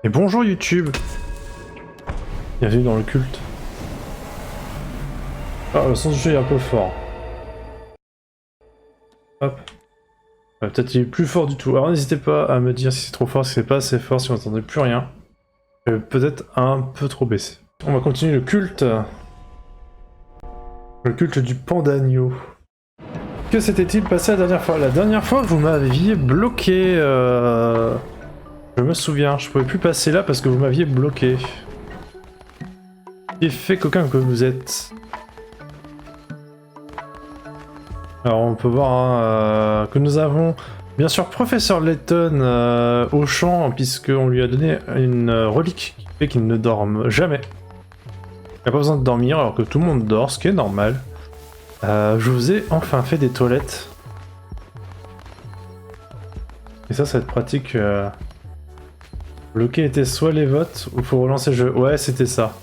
Et bonjour YouTube. Bienvenue dans le culte. Ah, le sens du jeu est un peu fort. Hop. Ouais, peut-être il est plus fort du tout. Alors n'hésitez pas à me dire si c'est trop fort, si c'est pas assez fort, si vous n'entendez plus rien. Peut-être un peu trop baissé. On va continuer le culte. Le culte du Pandagno. Que s'était-il passé la dernière fois? La dernière fois, vous m'aviez bloqué. Je me souviens, je pouvais plus passer là parce que vous m'aviez bloqué. Effet coquin que vous êtes. Alors on peut voir hein, que nous avons bien sûr Professeur Layton au champ puisqu'on lui a donné une relique qui fait qu'il ne dorme jamais. Il n'a pas besoin de dormir alors que tout le monde dort, ce qui est normal. Je vous ai enfin fait des toilettes. Et ça va être pratique. Bloquer était soit les votes ou faut relancer le jeu. Ouais, c'était ça.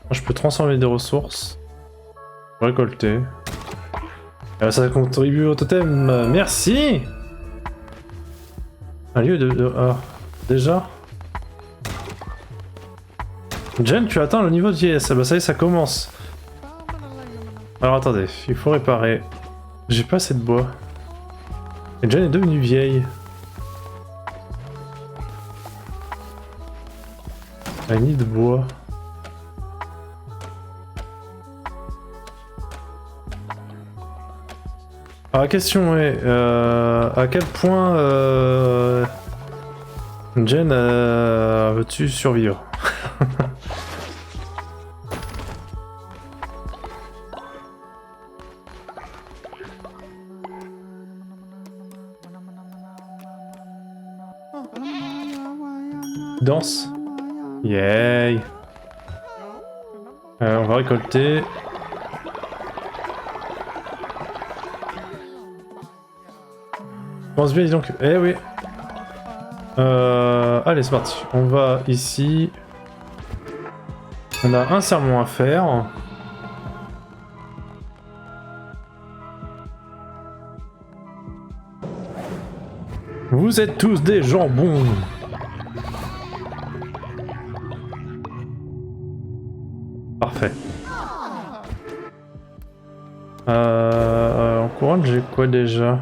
Je peux transformer des ressources. Récolter. Ça contribue au totem. Merci. Un lieu de... déjà. Jen, tu as atteint le niveau de vieillesse. Bah ça y est, ça commence. Alors attendez, il faut réparer. J'ai pas assez de bois. Et Jen est devenue vieille. Un nid de bois. Alors la question est, à quel point Jen veux-tu survivre? Danse. Yay. On va récolter. Pense bien, dis donc. Eh oui. Allez, c'est parti. On va ici. On a un sermon à faire. Vous êtes tous des jambons. Parfait. En couronne, j'ai quoi déjà?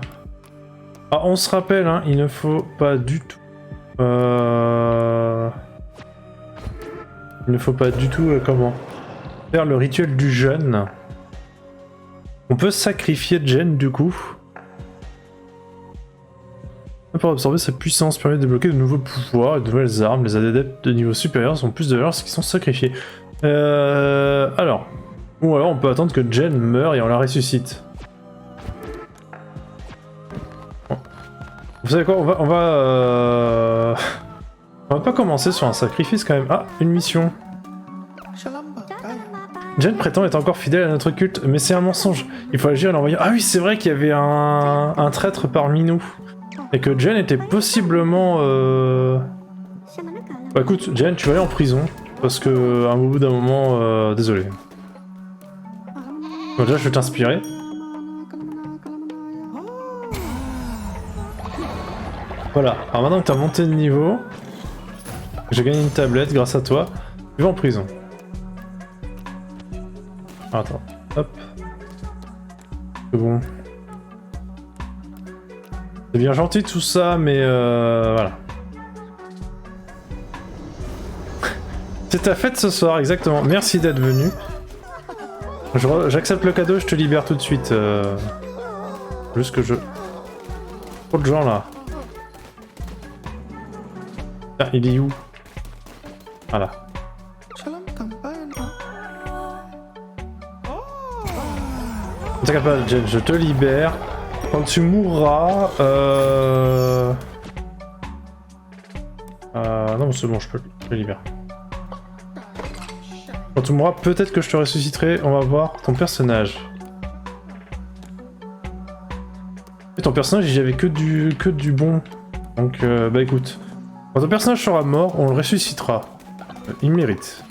Ah, on se rappelle, hein, il ne faut pas du tout... Il ne faut pas du tout, comment? Faire le rituel du jeûne. On peut sacrifier Jen, du coup. Pour absorber sa puissance, permet de débloquer de nouveaux pouvoirs et de nouvelles armes. Les adeptes de niveau supérieur ont plus de valeur lorsqu'ils sont sacrifiés. Alors... Ou alors on peut attendre que Jen meure et on la ressuscite. Vous savez quoi, on va pas commencer sur un sacrifice quand même. Ah, une mission. Jen prétend être encore fidèle à notre culte, mais c'est un mensonge. Il faut agir et l'envoyer. Ah oui, c'est vrai qu'il y avait un traître parmi nous. Et que Jen était possiblement... Bah écoute, Jen, tu vas aller en prison. Parce que, à bout d'un moment, désolé. Bon, déjà, je vais t'inspirer. Voilà, alors maintenant que t'as monté de niveau, j'ai gagné une tablette grâce à toi, tu vas en prison. Attends, hop. C'est bon. C'est bien gentil tout ça, mais voilà. C'est ta fête ce soir, exactement. Merci d'être venu. J'accepte le cadeau, je te libère tout de suite. Juste que je... Trop de gens là. Ah, il est où? Voilà. Ne t'inquiète pas, Jen, je te libère. Quand tu mourras... non, c'est bon, je te libère. Quand tu mourras, peut-être que je te ressusciterai. On va voir ton personnage. Et ton personnage, il y avait que du bon. Donc, bah écoute. Quand ton personnage sera mort, on le ressuscitera. Il mérite.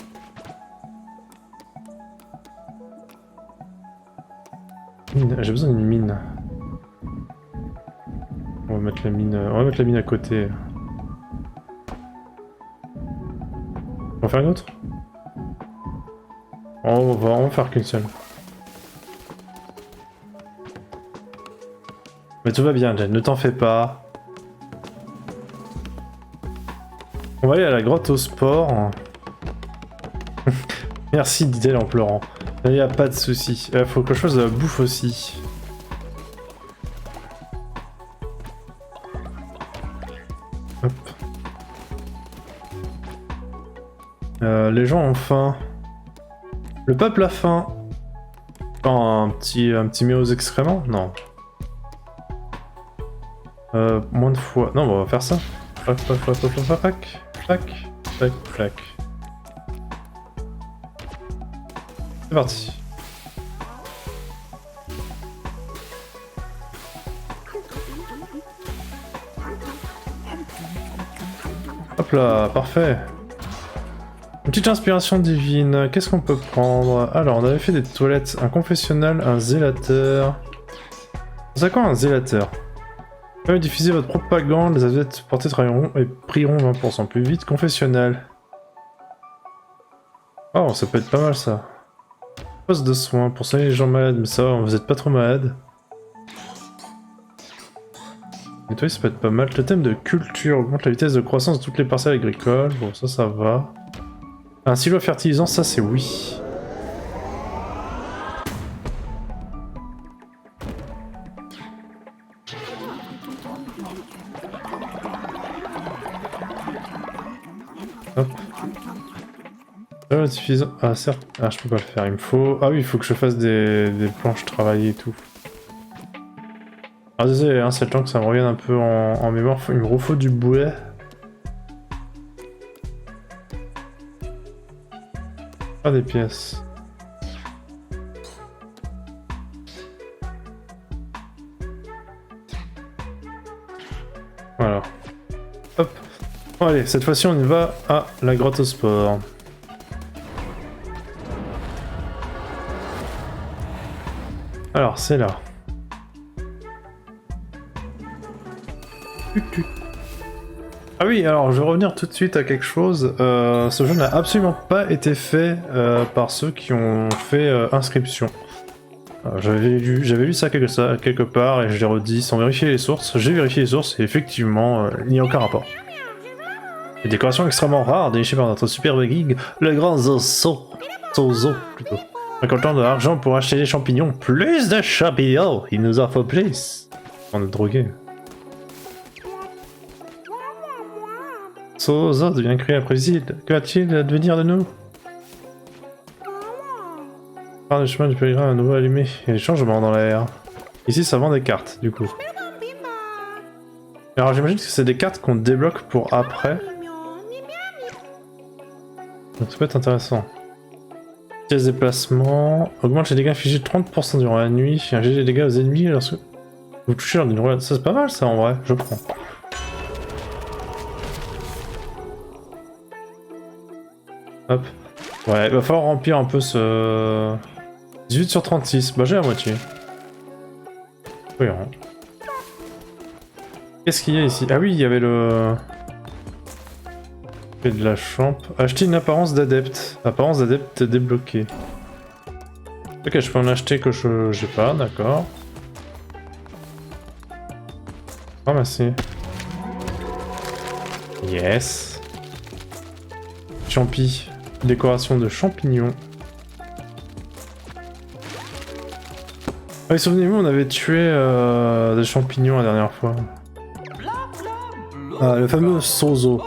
J'ai besoin d'une mine. On va mettre la mine à côté. On va faire une autre? On va en faire qu'une seule. Mais tout va bien, Jen, ne t'en fais pas. On va aller à la grotte au sport. Merci, dit-elle en pleurant. Il n'y a pas de souci. Faut que je fasse de la bouffe aussi. Hop. Les gens ont faim. Le peuple a faim. Oh, un petit mets aux excréments? Non. Moins de fois. Non, on va faire ça. Flac, flac, flac, flac, flac, flac, flac, flac. C'est parti. Hop là, parfait. Une petite inspiration divine. Qu'est-ce qu'on peut prendre? Alors, on avait fait des toilettes, un confessionnal, un zélateur. C'est quoi un zélateur? Quand vous diffusez votre propagande, les adeptes portés travailleront et prieront 20% plus vite. Confessionnal. Oh, ça peut être pas mal ça. Poste de soins pour soigner les gens malades, mais ça, vous êtes pas trop malade. Nettoyer, ça peut être pas mal. Le thème de culture augmente la vitesse de croissance de toutes les parcelles agricoles. Bon, ça va. Un silo fertilisant, ça c'est oui. Hop. Suffisant. Ah certes. Ah je peux pas le faire. Il me faut. Ah oui, il faut que je fasse des planches travaillées et tout. Ah désolé, hein, c'est le temps que ça me revienne un peu en mémoire. Il me refaut du bouet. Pas des pièces. Voilà. Hop. Bon, allez, cette fois-ci on y va à la grotte au sport. Alors, c'est là. Ah oui, alors je vais revenir tout de suite à quelque chose. Ce jeu n'a absolument pas été fait par ceux qui ont fait inscription. J'avais lu ça quelque part et je l'ai redit sans vérifier les sources. J'ai vérifié les sources et effectivement, il n'y a aucun rapport. Une décoration extrêmement rare dénichée par notre superbe geek, le grand Zozo plutôt. Récoltant de l'argent pour acheter des champignons. Plus de champignons, il nous en faut plus. On est drogué. Zozo devient cruel et imprévisible. Que va-t-il advenir de nous? Par le chemin du pèlerin à nouveau allumé. Il y a des changements dans l'air. Ici, ça vend des cartes, du coup. Alors, j'imagine que c'est des cartes qu'on débloque pour après. Donc, ça peut être intéressant. Pièce déplacement. Augmente les dégâts infligés de 30% durant la nuit. Inflige les dégâts aux ennemis lorsque vous touchez leur d'une roulade. Ça, c'est pas mal, ça, en vrai. Je prends. Hop. Ouais, il va falloir remplir un peu ce... 18 sur 36. Bah, j'ai la moitié. Oui, hein. Qu'est-ce qu'il y a ici? Ah oui, il y avait le... Et de la champ. Acheter une apparence d'adepte. Apparence d'adepte débloquée. Ok, je peux en acheter que j'ai pas, d'accord. Ramasser. Yes. Champi. Décoration de champignons. Ah oui, souvenez-vous, on avait tué des champignons la dernière fois. Ah, le fameux Sozo.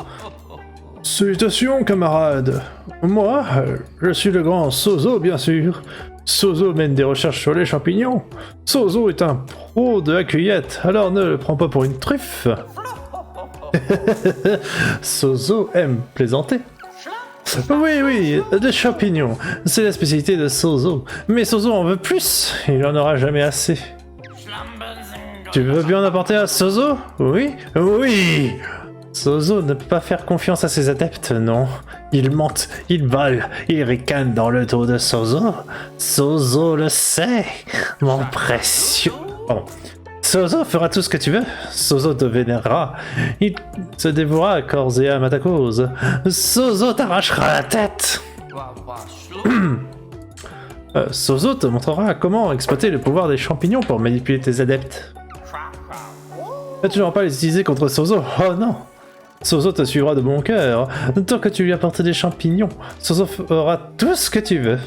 Salutations, camarades. Moi, je suis le grand Sozo, bien sûr. Sozo mène des recherches sur les champignons. Sozo est un pro de la cueillette, alors ne le prends pas pour une truffe. Sozo aime plaisanter. Oui, des champignons. C'est la spécialité de Sozo. Mais Sozo en veut plus. Il en aura jamais assez. Tu veux bien en apporter à Sozo? Oui. Sozo ne peut pas faire confiance à ses adeptes, non. Ils mentent, ils volent, ils ricanent dans le dos de Sozo. Sozo le sait, mon précieux... Pardon. Sozo fera tout ce que tu veux. Sozo te vénérera. Il se dévouera à corps et âme à ta cause. Sozo t'arrachera la tête. Sozo te montrera comment exploiter le pouvoir des champignons pour manipuler tes adeptes. Ne toujours pas les utiliser contre Sozo. Oh non. Sozo te suivra de bon cœur. Tant que tu lui apportes des champignons, Sozo fera tout ce que tu veux.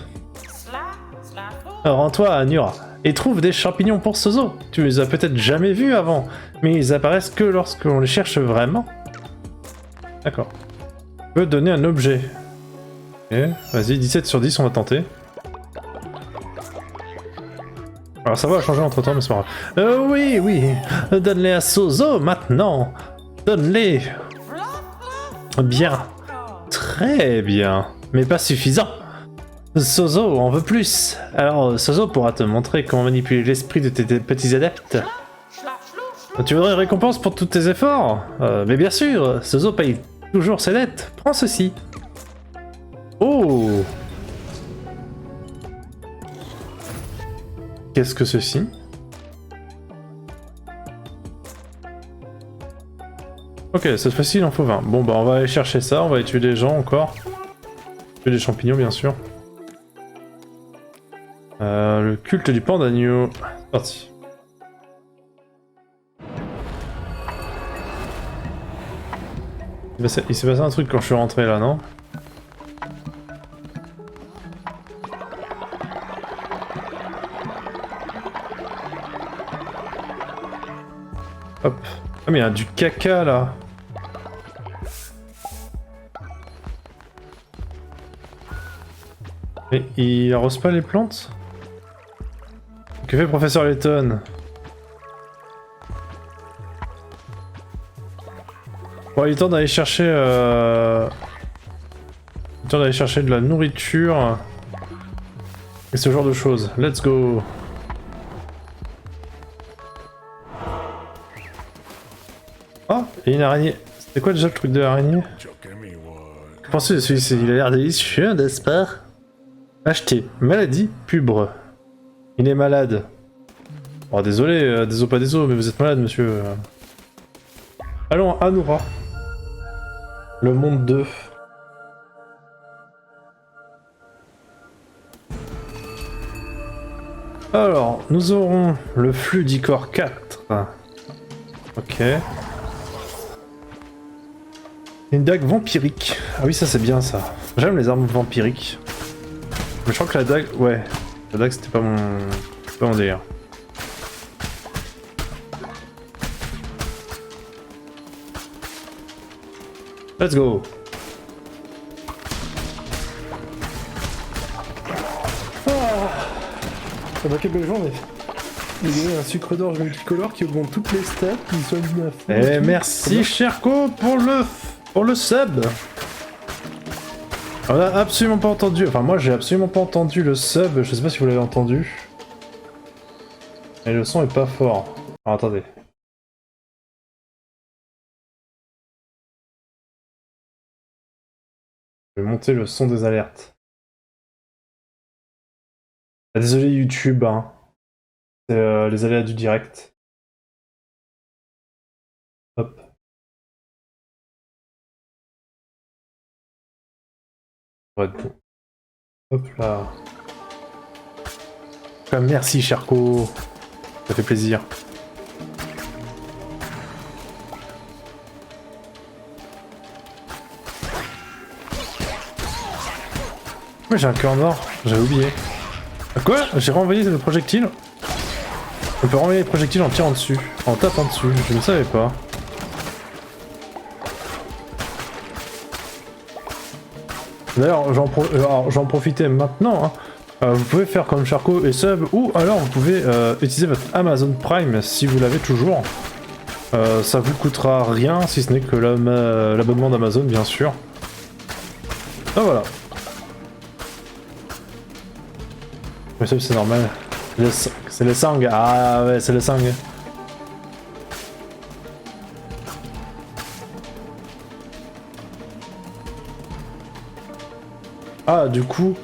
Rends-toi à Nura et trouve des champignons pour Sozo. Tu les as peut-être jamais vus avant, mais ils apparaissent que lorsqu'on les cherche vraiment. D'accord. Tu peux donner un objet. Ok, vas-y, 17 sur 10, on va tenter. Alors ça va changer entre temps, mais c'est pas grave. Oui, oui, donne-les à Sozo maintenant. Donne-les. Bien. Très bien. Mais pas suffisant. Sozo en veut plus. Alors Sozo pourra te montrer comment manipuler l'esprit de tes petits adeptes. Tu voudrais une récompense pour tous tes efforts? Mais bien sûr, Sozo paye toujours ses dettes. Prends ceci. Oh! Qu'est-ce que ceci? Ok, cette fois-ci il en faut 20. Bon bah on va aller chercher ça, on va aller tuer des gens encore. Tuer des champignons bien sûr. Le culte du pan d'agneau. C'est parti. Il s'est passé un truc quand je suis rentré là, non? Hop. Ah mais il y a du caca là. Mais il arrose pas les plantes? Que fait professeur Layton? Bon, il est temps d'aller chercher... Il est temps d'aller chercher de la nourriture. Et ce genre de choses. Let's go. Ah, et une araignée. C'était quoi déjà le truc de l'araignée? Que pensez de celui-ci? Il a l'air délicieux, n'est-ce pas? Acheter. Maladie, pubre. Il est malade. Oh désolé, désolé pas désolé, mais vous êtes malade monsieur. Allons à Nura. Le monde 2. Alors, nous aurons le flux d'Icor 4. Ok. Une dague vampirique. Ah oui, ça c'est bien ça. J'aime les armes vampiriques. Mais je crois que la dague... Ouais. La dague c'était pas mon délire. Let's go. Ah bah quelle belle journée. Il y a un sucre d'orge multicolore qui augmente toutes les stats, qui soigne à fond. Eh merci Cherko pour le sub. On a absolument pas entendu, enfin moi j'ai absolument pas entendu le sub, je sais pas si vous l'avez entendu. Et le son est pas fort. Alors attendez. Je vais monter le son des alertes. Ah, désolé YouTube, hein. C'est les aléas du direct. Hop. Ça va être bon. Hop là. Ah, merci Cherko. Ça fait plaisir. Ouais, j'ai un cœur noir, j'avais oublié. Quoi? J'ai renvoyé le projectile? On peut renvoyer les projectiles en tirant dessus, en tapant dessus, je ne savais pas. D'ailleurs, j'en profitais maintenant. Hein. Vous pouvez faire comme Charco et Sub, ou alors vous pouvez utiliser votre Amazon Prime si vous l'avez toujours. Ça vous coûtera rien, si ce n'est que l'abonnement d'Amazon, bien sûr. Ah voilà. Mais Sub, c'est normal. C'est le sang. Ah ouais, c'est le sang. Ah, du coup,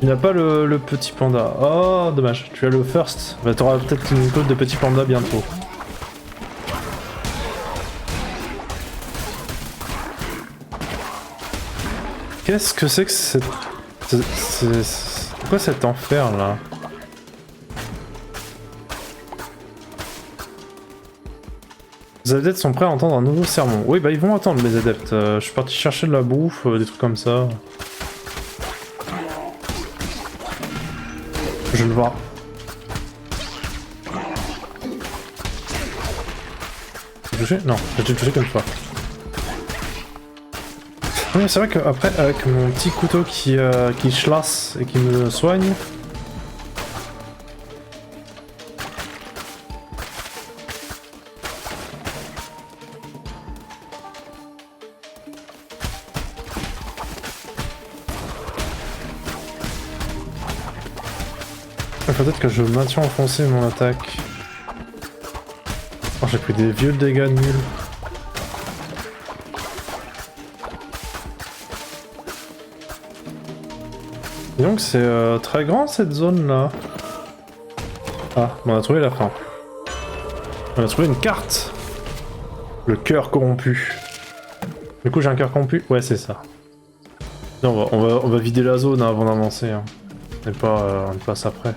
Tu n'as pas le petit panda. Oh, dommage. Tu as le first. Bah, t'auras peut-être une côte de petit panda bientôt. Qu'est-ce que c'est que cette... C'est quoi cet enfer là? Les adeptes sont prêts à entendre un nouveau sermon. Oui, bah ils vont attendre les adeptes. Je suis parti chercher de la bouffe, des trucs comme ça. Je le vois. J'ai touché? Non, j'ai touché qu'une fois. Oui, c'est vrai qu'après, avec mon petit couteau qui chlasse et qui me soigne... Peut-être que je maintiens enfoncé mon attaque. Oh, j'ai pris des vieux dégâts nuls. Et donc c'est très grand cette zone là. Ah, on a trouvé la fin. On a trouvé une carte. Le cœur corrompu. Du coup j'ai un cœur corrompu. Ouais c'est ça. Non, on va vider la zone avant d'avancer. Hein. On passe après.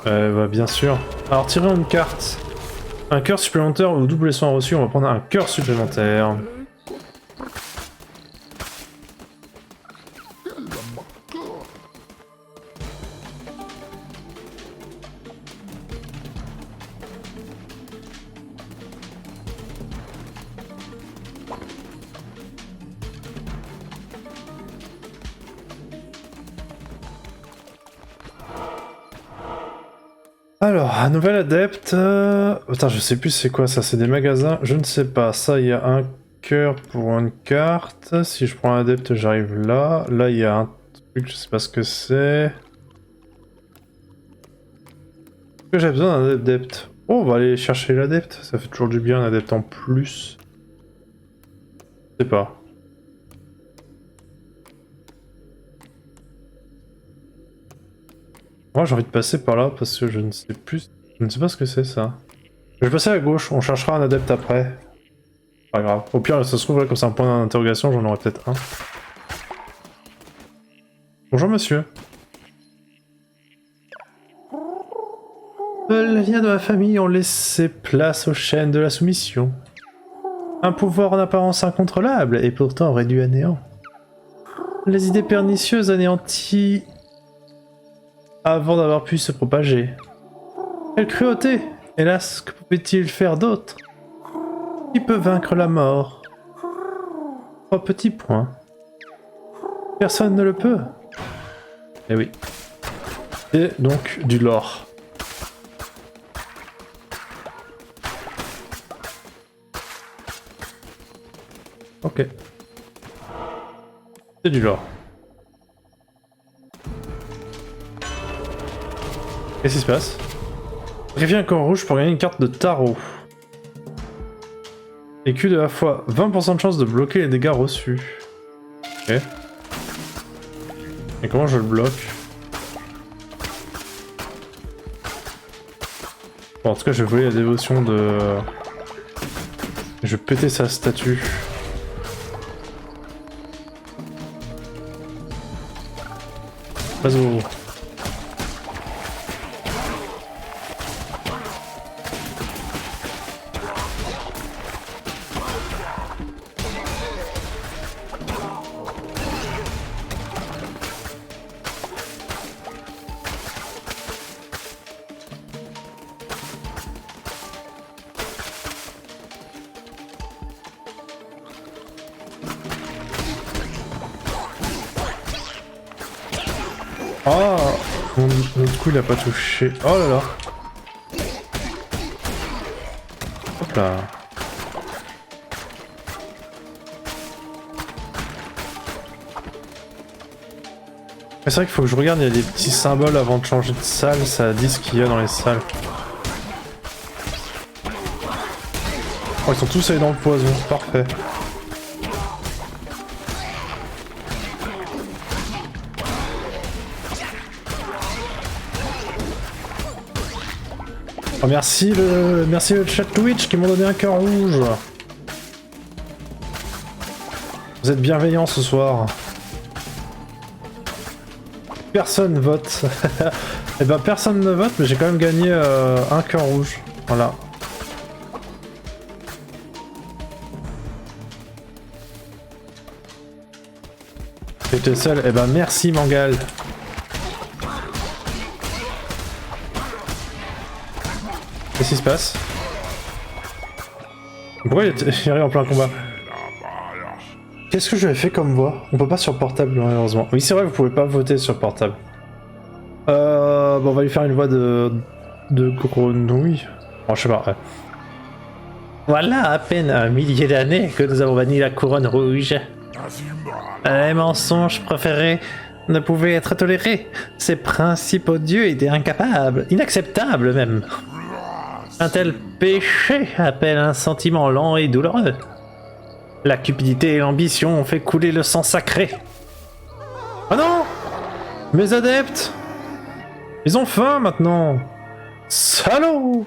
Bah bien sûr. Alors tirons une carte. Un cœur supplémentaire ou double soin reçu, on va prendre un cœur supplémentaire. Alors, un nouvel adepte... Attends, je sais plus c'est quoi ça, c'est des magasins, je ne sais pas. Ça, il y a un cœur pour une carte. Si je prends un adepte, j'arrive là. Là, il y a un truc, je sais pas ce que c'est. Est-ce que j'ai besoin d'un adepte? Oh, on va aller chercher l'adepte, ça fait toujours du bien, un adepte en plus. Je sais pas. Moi j'ai envie de passer par là parce que je ne sais plus... Je ne sais pas ce que c'est ça. Je vais passer à gauche, on cherchera un adepte après. Pas grave. Au pire, ça se trouve là, comme c'est un point d'interrogation, j'en aurai peut-être un. Bonjour monsieur. Les liens de ma famille ont laissé place aux chaînes de la soumission. Un pouvoir en apparence incontrôlable et pourtant réduit à néant. Les idées pernicieuses anéanties avant d'avoir pu se propager. Quelle cruauté! Hélas, que pouvait-il faire d'autre? Qui peut vaincre la mort? 3 petits points. Personne ne le peut. Eh oui. Et donc du lore. Ok. C'est du lore. Qu'est-ce qui se passe? Sacrifie un corps rouge pour gagner une carte de tarot. Écu de la fois 20% de chance de bloquer les dégâts reçus. Ok. Et comment je le bloque? Bon, en tout cas, je vais voler la dévotion de... Je vais péter sa statue. Vas-y. Oh, notre coup il a pas touché. Oh là là. Hop là. C'est vrai qu'il faut que je regarde, il y a des petits symboles avant de changer de salle, ça dit ce qu'il y a dans les salles. Oh, ils sont tous allés dans le poison, parfait. Oh, merci le chat Twitch qui m'ont donné un cœur rouge. Vous êtes bienveillants ce soir. Personne vote. Eh ben personne ne vote, mais j'ai quand même gagné un cœur rouge. Voilà. J'étais seul. Eh ben merci Mangal. Qu'est-ce qui se passe? Pourquoi il arrive en plein combat? Qu'est-ce que j'avais fait comme voix? On peut pas sur portable malheureusement. Oui c'est vrai, vous pouvez pas voter sur portable. Bon, on va lui faire une voix de grenouille. Bon, je sais pas. Ouais. Voilà, à peine un millier d'années que nous avons banni la couronne rouge. Les mensonges préférés ne pouvaient être tolérés. Ces principes odieux étaient incapables, inacceptables même. Un tel péché appelle un sentiment lent et douloureux. La cupidité et l'ambition ont fait couler le sang sacré. Oh non! Mes adeptes! Ils ont faim maintenant! Salaud!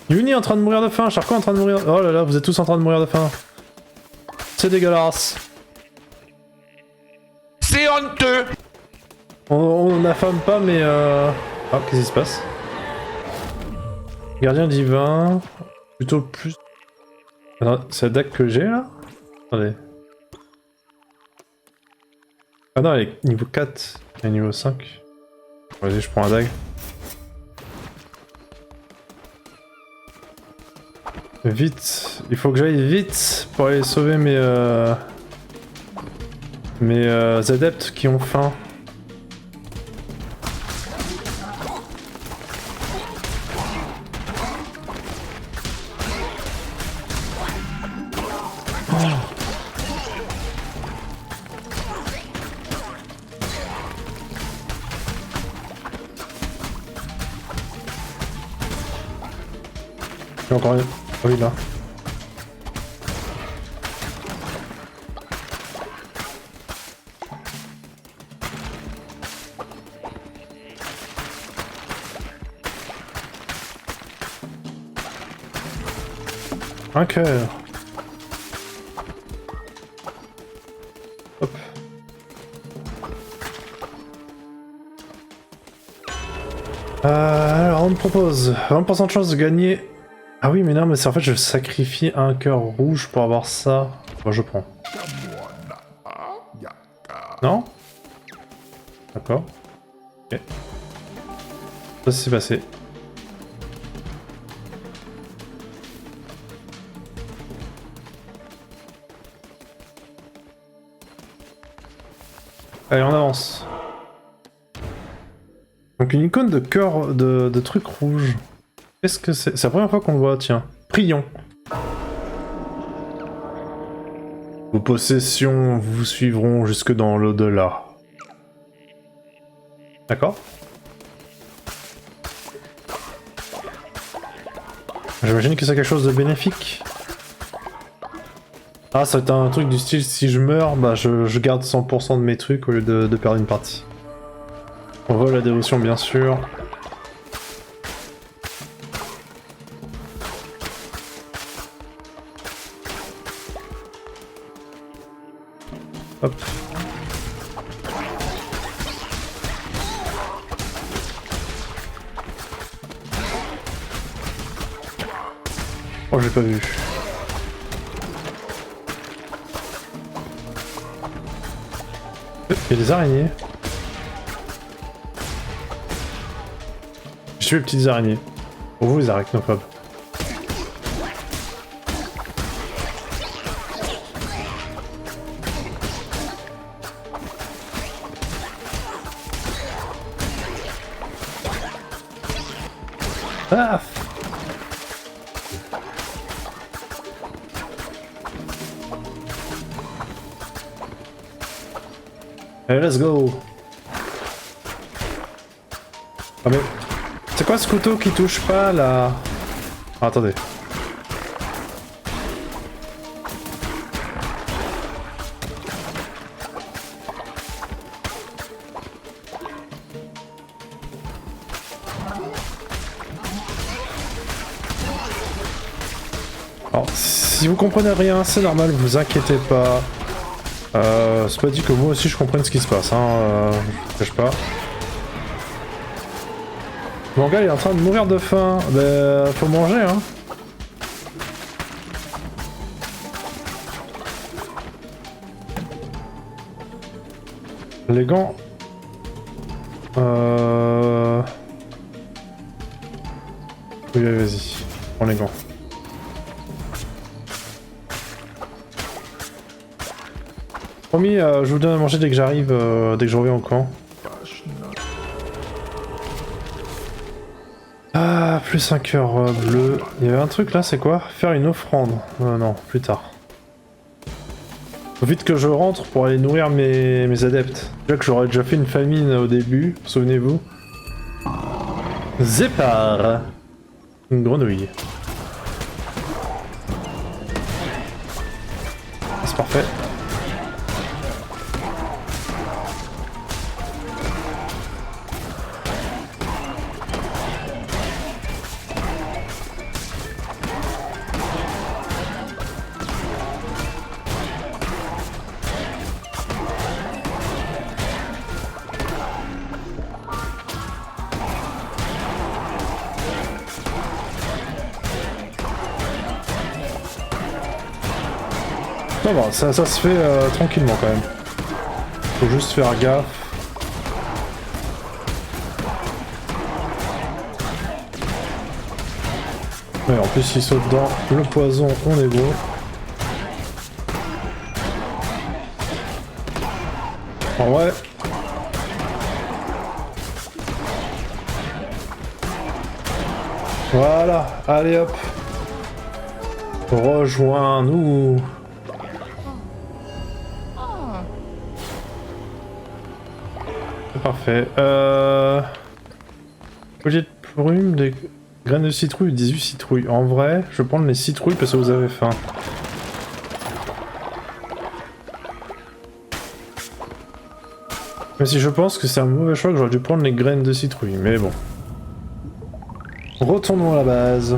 Yuni est en train de mourir de faim, Charco est en train de mourir... Oh là là, vous êtes tous en train de mourir de faim. C'est dégueulasse. C'est honteux! On n'affame pas, mais Ah, qu'est-ce qui se passe? Gardien divin... Plutôt plus... Attends, c'est la dague que j'ai là? Attendez. Ah non, elle est niveau 4, elle est niveau 5. Vas-y, je prends la dague. Vite, il faut que j'aille vite pour aller sauver mes adeptes qui ont faim. Il y a encore une... Oh, oui, là. Un cœur. Hop. Alors on me propose 20% de chance de gagner. Ah oui mais non mais c'est en fait je sacrifie un cœur rouge pour avoir ça. Moi je prends. Non? D'accord. Ok. Ça s'est passé. Allez on avance. Donc une icône de cœur de truc rouge. Qu'est-ce que c'est? C'est la première fois qu'on le voit, tiens. Prions. Vos possessions vous suivront jusque dans l'au-delà. D'accord. J'imagine que c'est quelque chose de bénéfique. Ah, c'est un truc du style, si je meurs, bah je garde 100% de mes trucs au lieu de perdre une partie. On vole la dévotion, bien sûr. Hop. Oh, j'ai pas vu. Il y a des araignées. Je suis les petites araignées. Pour vous, les arachnophobes. Ah! Allez, let's go! Ah mais... C'est quoi ce couteau qui touche pas là? Ah, attendez. Alors, si vous comprenez rien, c'est normal, vous inquiétez pas. C'est pas dit que moi aussi je comprenne ce qui se passe, hein. Je cache pas. Mon gars il est en train de mourir de faim. Ben, faut manger, hein. Les gants. Oui, vas-y. Prends les gants. Promis, je vous donne à manger dès que j'arrive, dès que je reviens au camp. Ah, plus un cœur bleu. Il y avait un truc là, c'est quoi? Faire une offrande. Non, plus tard. Faut vite que je rentre pour aller nourrir mes adeptes. Déjà que j'aurais déjà fait une famine au début, souvenez-vous. Zépar. Une grenouille. C'est parfait. Ça va, ça se fait tranquillement quand même. Faut juste faire gaffe. Ouais, en plus il saute dans le poison, on est bon. En vrai. Voilà, allez hop. Rejoins-nous. Parfait. Collier de plumes, des graines de citrouille, 18 citrouilles. En vrai, je vais prendre les citrouilles parce que vous avez faim. Même si je pense que c'est un mauvais choix, que j'aurais dû prendre les graines de citrouille, mais bon. Retournons à la base.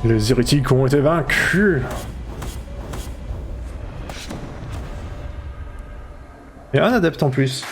Les hérétiques ont été vaincus. Et un adepte en plus.